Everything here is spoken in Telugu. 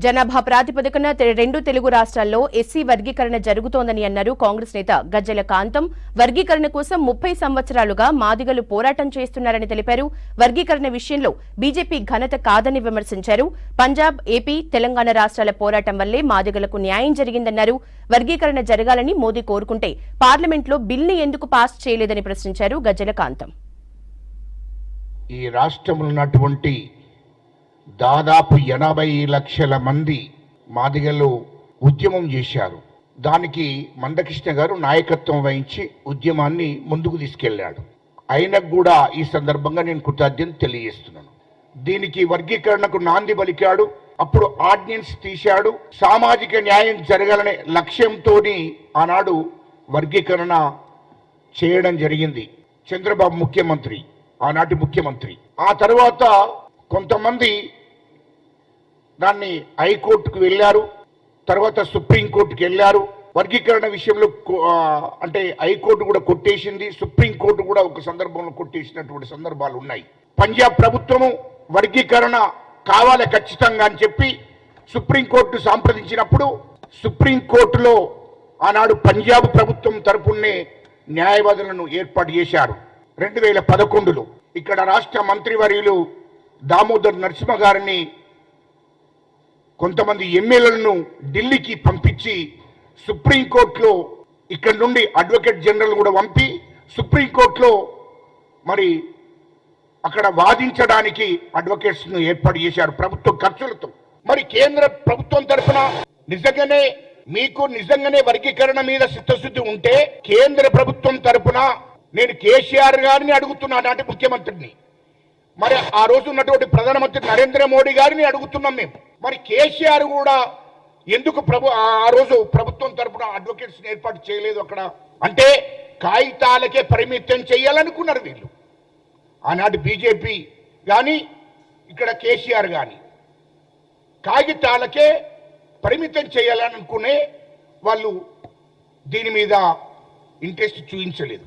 జనాభా ప్రాతిపదికన రెండు తెలుగు రాష్ట్రాల్లో ఎస్సీ వర్గీకరణ జరుగుతోందని అన్నారు కాంగ్రెస్ నేత గజ్జెల కాంతం. వర్గీకరణ కోసం 30 సంవత్సరాలుగా మాదిగలు పోరాటం చేస్తున్నారని తెలిపారు. వర్గీకరణ విషయంలో బీజేపీ ఘనత కాదని విమర్శించారు. పంజాబ్, ఏపీ, తెలంగాణ రాష్ట్రాల పోరాటం వల్లే మాదిగలకు న్యాయం జరిగిందన్నారు. వర్గీకరణ జరగాలని మోదీ కోరుకుంటే పార్లమెంట్లో బిల్ని ఎందుకు పాస్ చేయలేదని ప్రశ్నించారు గజ్జెల కాంతం. ఈ రాష్ట్రంలో ఉన్నటువంటి దాదాపు 80 లక్షల మంది మాదిగలు ఉద్యమం చేశారు. దానికి మందకృష్ణ గారు నాయకత్వం వహించి ఉద్యమాన్ని ముందుకు తీసుకెళ్లాడు. ఆయనకు కూడా ఈ సందర్భంగా నేను కృతజ్ఞతలు తెలియజేస్తున్నాను. దీనికి వర్గీకరణకు నాంది పలికాడు. అప్పుడు ఆర్డినెన్స్ తీశాడు. సామాజిక న్యాయం జరగాలనే లక్ష్యంతో ఆనాడు వర్గీకరణ చేయడం జరిగింది. చంద్రబాబు ముఖ్యమంత్రి, ఆనాటి ముఖ్యమంత్రి. ఆ తర్వాత కొంతమంది దాన్ని హైకోర్టుకు వెళ్ళారు, తర్వాత సుప్రీంకోర్టుకు వెళ్ళారు. వర్గీకరణ విషయంలో అంటే హైకోర్టు కూడా కొట్టేసింది, సుప్రీంకోర్టు కూడా ఒక సందర్భంలో కొట్టేసినటువంటి సందర్భాలు ఉన్నాయి. పంజాబ్ ప్రభుత్వము వర్గీకరణ కావాలి ఖచ్చితంగా అని చెప్పి సుప్రీంకోర్టు సంప్రదించినప్పుడు సుప్రీంకోర్టులో ఆనాడు పంజాబ్ ప్రభుత్వం తరపునే న్యాయవాదులను ఏర్పాటు చేశారు. 2011లో ఇక్కడ రాష్ట్ర మంత్రివర్యులు దామోదర్ నరసింహ గారిని కొంతమంది ఎమ్మెల్యేలను ఢిల్లీకి పంపించి సుప్రీంకోర్టులో ఇక్కడ నుండి అడ్వకేట్ జనరల్ కూడా పంపి సుప్రీంకోర్టులో మరి అక్కడ వాదించడానికి అడ్వకేట్స్ను ఏర్పాటు చేశారు ప్రభుత్వ ఖర్చులతో. మరి కేంద్ర ప్రభుత్వం తరఫున నిజంగానే వర్గీకరణ మీద చిత్తశుద్ధి ఉంటే కేంద్ర ప్రభుత్వం తరఫున నేను కేసీఆర్ గారిని అడుగుతున్నా, నాటి ముఖ్యమంత్రిని, మరి ఆ రోజు ఉన్నటువంటి ప్రధానమంత్రి నరేంద్ర మోడీ గారిని అడుగుతున్నాం మేము. మరి కేసీఆర్ కూడా ఎందుకు ఆ రోజు ప్రభుత్వం తరఫున అడ్వకేట్స్ ఏర్పాటు చేయలేదు అక్కడ అంటే కాగితాలకే పరిమితం చేయాలనుకున్నారు వీళ్ళు. ఆనాటి బీజేపీ కానీ ఇక్కడ కేసీఆర్ కానీ కాగితాలకే పరిమితం చేయాలనుకునే వాళ్ళు దీని మీద ఇంట్రెస్ట్ చూపించలేదు.